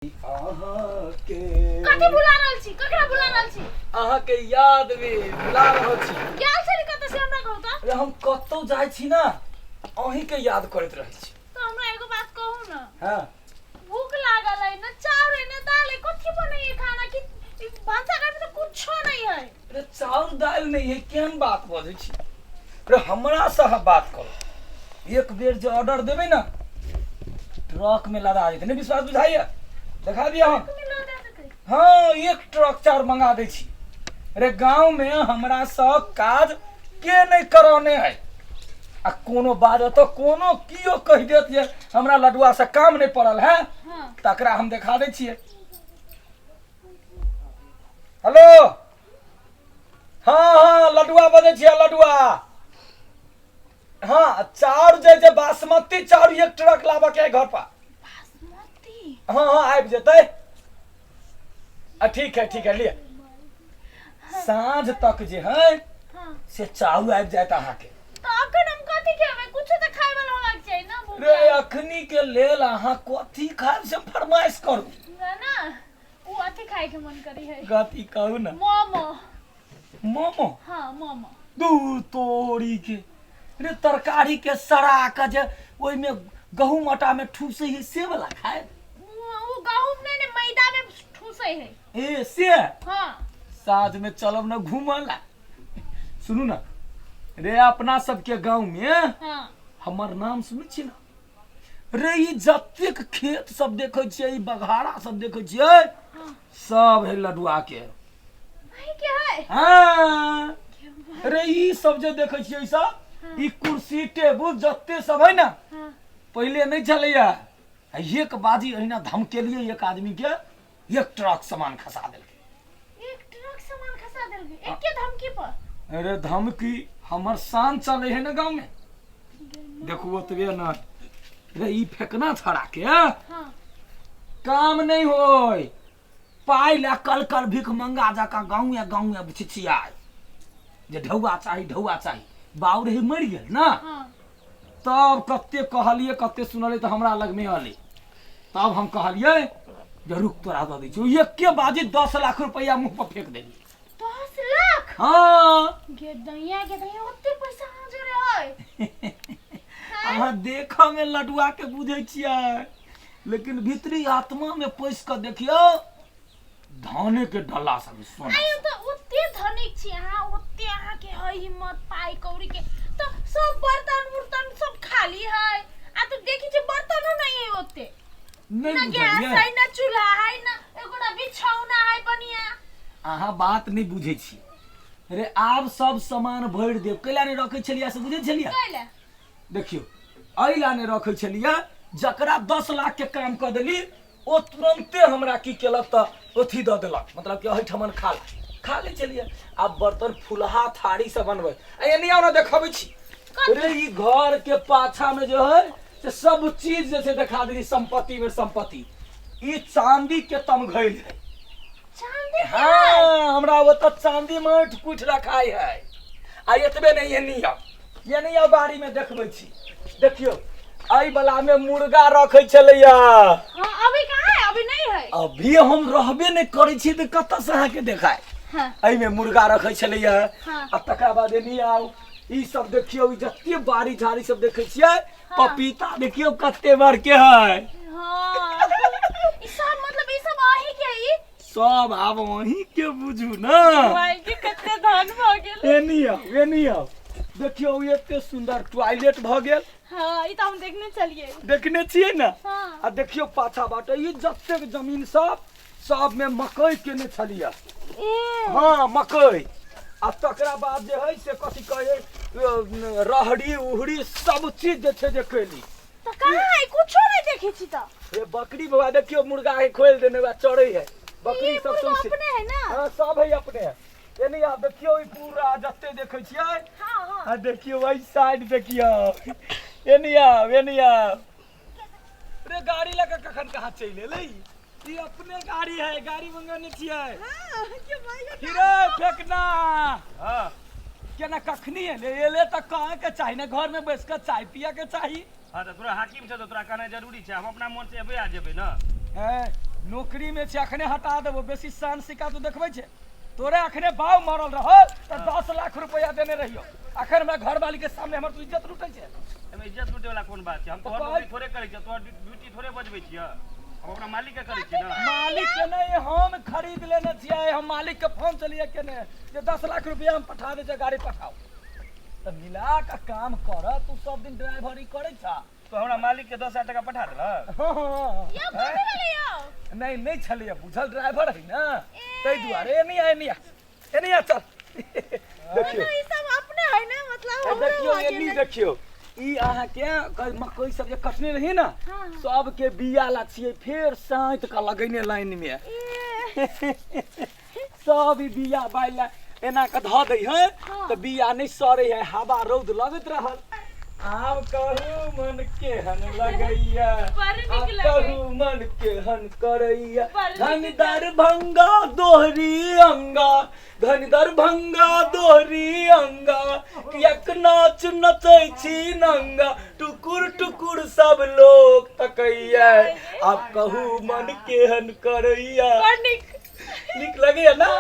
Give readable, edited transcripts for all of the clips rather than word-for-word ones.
अहाँ के कथि बुला रहल छी? ककरा बुला रहल छी? अहाँ के याद में बुला रहल छी। क्या छली कत से हमरा कहू त? अरे हम कतौ जाय छी ना, अहीं के याद करत रहै छी। तो हमरा एगो बात कहू न। हां भूख लागल है न, चाउर है न, दाल है, कथि बनैए खाना की भाषा घर में तो कुछो नहीं है। अरे चाउर दाल नहीं है, केहन बात बजै छी? अरे हमरा से बात करो। एक बेर जो ऑर्डर देबै ना, ट्रक में लदा देते। नहीं विश्वास बुझाइए? दिखा दिया हम। हाँ, एक ट्रक चाउर मंगा दै छी। अरे गांव में हमरा सब काज के नहीं करौने है। आ कोनो बात तो कोनो कियो कह देत जे हमरा लडुआ से काम नहीं पड़ल है। हां तकरा हम दिखा दै छियै। हेलो, हाँ लडुआ बजै छियै, लडुआ। हाँ, चाउर जे बासमती चाउर एक ट्रक लाबऽ के है घर पर। बासमती? हाँ आबि जेतै। ठीक है लिए। साँझ तक जे है से चाउर आबि जायत अहाँ के। तो अखन हम कथि खेबै? कुछो त खाय वाला होबाक चाही न। भूख रे अखनी के लेल अहाँ कथी खायब से फरमाइश करू ना। उ अथि खाए के मन करी है। कथी कहू ना। मोमो। मोमो? हाँ मोमो। दू तोरी के। रे तरकारी के सड़ा के जे ओइ में गहूम आटा में ठूसे है से वाला खाए। उ गहूम ने मैदा में ठूसे है। ए से? हाँ साँझ में चलब ना घूमला। सुनू ना, रे अपना सबके गांव में हाँ हमर नाम सुनै छी ना? रे ई जतेक खेत सब देखै छियै, ई बघाड़ा सब देखै छियै, सब है लडुआ के। भाई क्या है? हाँ रे ई सब जे देखै छियै, ई सब ई कुर्सी टेबुल जते सब है ना, पहले नहीं चलैया। एक बाजी अहिना धमकेलिए एक आदमी के, एक ट्रक सामान खसा देलकै। एक ट्रक सामान खसा देलकै एके धमकी पर? अरे धमकी हमर शान चले है ना गांव में। देखो ओतबे ना, रे ई फेकना छड़ा के काम नहीं होय। पाई ला कल कल भीख मंगा जाका गाँव में छिछियाय जे ढौआ चाही। बाउर ही मर गेल ना। तब कते कहलिए, कते सुनलिए, तो हमरा लग में अले। तब हम कहलिए जे रुक तोरा दे दै छी। एके बाजी 10 लाख रुपया मुंह पर फेंक देली। 10 लाख? हाँ गे दैया ओते पैसा कहां जोरे है? अहाँ देखऽ में लडुआ के बुझै छियै, लेकिन भीतरी आत्मा में पैस के देखियो धाने के डल्ला सब सोना। आयो तो ओते धनिक छी अहाँ, ओते अहाँ के है हिम्मत पाई कौड़ी के। तो सब बर्तन सब खाली है। आ तो देखी जे बर्तनो नहीं है ओते। नहीं ना गैस है, ना चूल्हा है, ना एगोटा बिछौना है बढ़िया। अहाँ बात नहीं बुझै छी। अरे आब सब सामान भर देब। कैला नहीं रखै छलिया से बुझै छलिया? कैला? देखियो अइला नहीं रखै छलिया, जकरा 10 लाख के काम कर देली ओ तुरंते हमरा की केलक त ओथी द देलक। मतलब कि अहि ठमन खा ले चलिए। अब बर्तन फुलहा थारी से बनबै। एनी आउना देखबै छी। अरे ई घर के पाछा में जो है से सब चीज जैसे दिखा देली। संपत्ति में संपत्ति ई चांदी के तमघैल है। चांदी? हाँ हमरा वो तो चांदी माट कुछ रखाई है। आ एतबे नहीं ये नहीं बाड़ी में देखबै छी। देखियो आई वाला में मुर्गा रखै छलैया। हां अभी कहां है? अभी नहीं है। अभी हम रहबे नहीं करै छी त कत से अहाँ के देखाय। हां आई में मुर्गा रखै छलैया। हाँ। आ तकरा बाद एनी आउ ई सब देखियो, ई जत्ते बाड़ी झाड़ी सब देखै छियै। पपीता देखियो कत्ते बड़ के है। हां ई सब मतलब ई सब आही के ई सब आब वही के बुझू ना। भाई के कत्ते धन भ गेल। एनी आउ देखियो एते सुंदर टॉयलेट भ गेल। हाँ ई तो हम देखने चलिए। देखने छियै ना? हाँ। आ देखियो पाछा बाटे ई जत्ते जमीन सब में मकई केने छलिया। हाँ मकई। आ तकरा बाद जे है से कथी कहे रहड़ी उहड़ी सब चीज जे छै जे कैली। तो कहां है? कुछो नहीं देखै छी त। ये बकरी बाबा देखियो मुर्गा के खोल देने बा चढ़ै है। बकरी सब तो सब अपने है ना? हां सब है अपने है। एनी आ देखियो ई पूरा जत्ते देखै छियै। हां हां आ देखियो वही साइड देखियो। एनी आ रे गाड़ी लगा कखन कहां चले ले? ई अपने गाड़ी है, गाड़ी मंगाने छियै। हां के भाई का हीरे फेंकना। हां केना कखनी एले त कहे के चाही ना, घर में बैठ के चाय पिया के चाही। हाँ तो तोरा हाकिम से तो तोरा कहना जरूरी है। हम अपना मन से अबे आ जेबे ना। नौकरी में छे अखने हटा देबो बेसी शान सिका तू देखबै छे तोरे अखने भाव मरल रहल त 10 लाख रुपया देने रहियो अखन हमरा घर वाली के सामने हमर तू इज्जत लूटै छे एमे इज्जत लूटे वाला कोन बात छै हम तोहर ड्यूटी थोड़े करै छी तोहर ड्यूटी थोड़े बजबै छी हम अपना मालिक के करै छी ना मालिक के नहीं हम खरीद लेने छियै हम मालिक के फोन चलिए केने जे 10 लाख रुपया हम पठा दे गाड़ी पठाओ त मिला का काम कर तू सब दिन ड्राइवरी करै छ तो हमरा मालिक के 10,000 टका पठा देलक हां या बोल लियो नहीं छलिए बुझल ड्राइवर है ना तै दुआरे एनी चल देखियो ई सब अपने है ना मतलब देखियो एनी देखियो ई अहाँ के मकई सब जे कटने रही ना सब के बिया ला छिए फेर साइत का लगैने लाइन में सब बिया बाइला एना के ध दै है त बिया नहीं सरे है हवा रौद लगत रहल आब कहू मन केहन लगैया कहू मन केहन करैया धन दरभंगा दोहरी अंगा धन दरभंगा दोहरी अंगा कियक नाच नचै छी नंगा टुकुर टुकुर सब लोग तकैया आब कहू मन केहन करैया नीक लगैया ना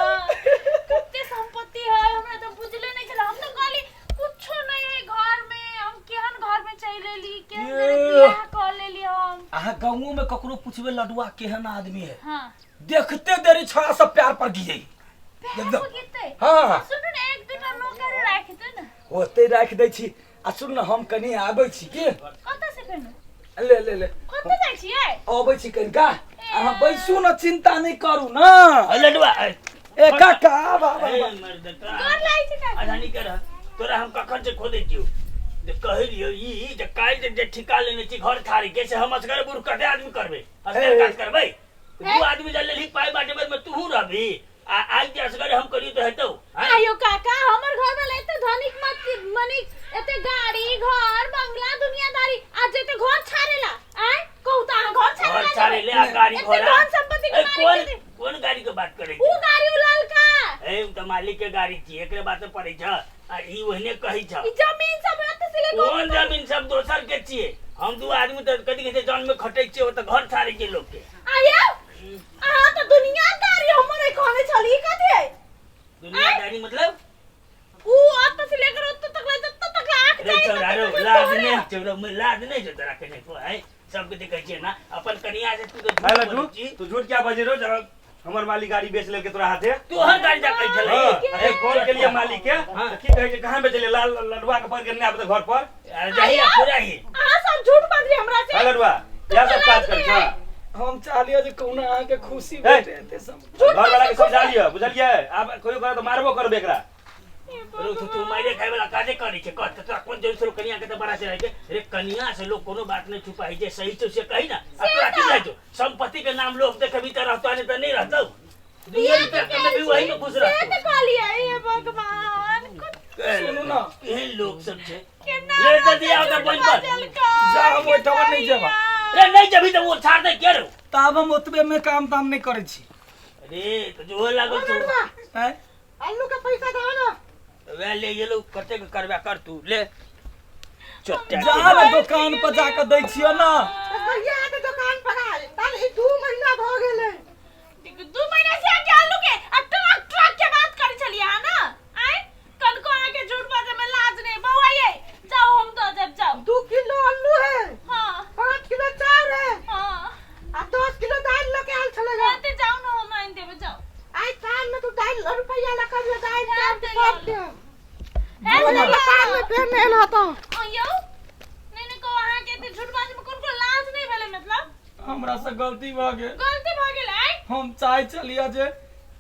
कते संपत्ति है हमरा तो बुझले नहीं चला हम तो कहली कुछो नहीं है घर में हम केहन घर में चल लेली केहन बियाह कर लेली हम आहा गांवों में ककरो पूछबे लडुआ केहन आदमी है हां देखते देरी छड़ा सब प्यार पर गिजे एकदम किते हां सुन न एक दूटा नौकर राख दे न ओते राख दै छी आ सुन न हम कनी आबै छी के कत से करनु ले कत जाइ छी ए आबै छी कनिका अहाँ बैसू न चिंता नहीं करू ना लडुआ ए काका बाबा मर्द का कर लाई छी का अदानी कर तोरा हम कखन से खोदै छियो जे कहि लियो ई जे काल जे ठिका लेने छी घर थारी के से हम असगर बुर कते आदमी करबे असगर काज करबै दू आदमी जे लेली पाई बाटे में तू रहबी आ आज जे असगर हम करियो तो हेतौ आयो काका हमर घर वाला एते धनिक मत मनिक एते गाड़ी घर बंगला दुनियादारी आज एते घर छाड़ेला आय कहू ता घर छाड़े ले आ गाड़ी घर धन संपत्ति के मालिक कौन गाड़ी के बात करै ऊ गाड़ी उलाल का ए त मालिक के गाड़ी छी एकरे बात पड़ै छ आ ई ओहने कहि छ ई जमीन सब एते से ले कौन जमीन सब दोसर के छिए हम दू आदमी त कथि कहै छै जन में खटै छिए ओ त घर छाड़े के लोग के आयो आ तो दुनियादारी हमरे कहने चली कथि है दुनियादारी मतलब ऊ आत से लेकर ओत तक ले जत तक आंख रे छोरारो लाज नहीं जो तोरा कने को है सब के देखै छिए ना अपन कनिया से तू तो लड्डू तू झूठ क्या बजे रो जरा हमर मालिक गाड़ी बेच लेके तोरा हाथे तू हर गाड़ी जा कहि छले अरे कॉल के लिए मालिक के की कहै छै कहां बेचले लाल लडुआ के पर करने आब घर पर जाइए पूरा ही आ सब झूठ बात रही हमरा से लडुआ या सब काज कर छ हम चाहलिए जे कौना अहाँ के खुशी भेटे एते सब घर वाला के समझा लियो बुझलिए अब कोई करे तो मारबो करबे एकरा रो तू मारे खाए वाला काजे करी छै कत तोरा कोन जरूर से कनिया के त बड़ा से रह के रे कनिया से लोग कोनो बात नहीं छुपाई जे सही तो से कही ना अब तोरा की जाय तो संपत्ति के नाम लोग देखबी त रहतो नहीं त नहीं रहतो दुनिया रुपया कमे भी वही में खुश से रहतो तो कहली है ये भगवान सुनू ना केहन लोग सब छै केना ले जल्दी आओ त बोल पर जा हम ओठवा नहीं जेबा रे नहीं जभी तो वो छाड़ दे के रो तब हम ओतबे में काम ताम नहीं करे छी अरे तो जो लागल तो हैं आलू का पैसा दो ना वे ले ये लोग कते के करबा कर तू ले चट्टा जा ना दुकान पर जाके दै छियो ना भैया के दुकान पर आए ताल 2 महीना भ गेले 2 महीना से आके आलू के ट्रक के बात कर चलिए हां ना आए कल को आके झूठ बात में लाज नहीं बउआइए जाओ हम तो जब जाओ 2 किलो आलू है हां 5 किलो चावल है हां आ 10 किलो दाल लेके आल चलेगा ते जाओ ना हम आइन देबे जाओ आई साल में तू 2.5 रुपया ला कर दाल सब दे है ना दुकान में फिर नहीं लाता अयो नहीं को वहां के झूठबाजी में कोन को लाज नहीं भेले मतलब हमरा से गलती भ गेल आई हम चाहे चलिए जे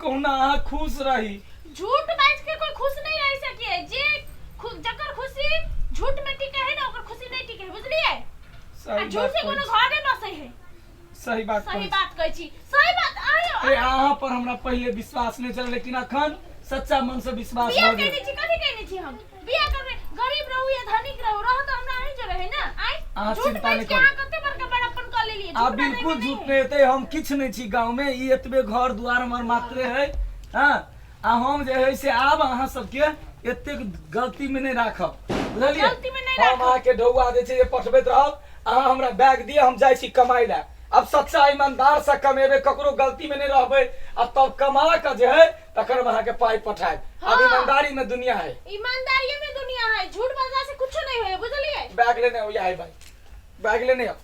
कौना अहाँ खुश रही झूठ बाज के कोई खुश नहीं रह सके जे जकर खुशी झूठ में टिके है ना ओकर खुशी नहीं टिके है बुझलिए सही झूठ से कोनो घरे बसे है सही बात कहै छी सही बात आयो अरे अहाँ पर हमरा पहले विश्वास नहीं चल लेकिन अखन सच्चा मन से विश्वास बिया हो गया कहने छी कथि कहने छी हम बिया करबे गरीब रहू या धनिक रहू रह तो हमरा नहीं जो रहे ना अहाँ आई झूठ चिंता बाज नहीं के करू। अहाँ कते बड़का बड़ापन कर लेलिए आप बिल्कुल झूठ नहीं हेते हम किछ नहीं छी गांव में ई एतबे घर दुआर हमर मात्रे है हां आ हम जे है से आब अहाँ सबके एते गलती में नहीं राखब बुझलिए गलती में नहीं हम अहाँ के ढौआ दे छै जे पठबैत रहब अहाँ हमरा बैग दिए हम जाय छी कमाई ला अब सच्चा ईमानदार से कमेबे, ककरो गलती में नहीं रहबे, अब तब कमा के जे है तकर वहां के पाई पठाए। अब हाँ। ईमानदारी में दुनिया है। ईमानदारी में दुनिया है, झूठ बोलने से कुछ नहीं होए, बुझलिए? बैग लेने हो, भाई बैग लेने आओ।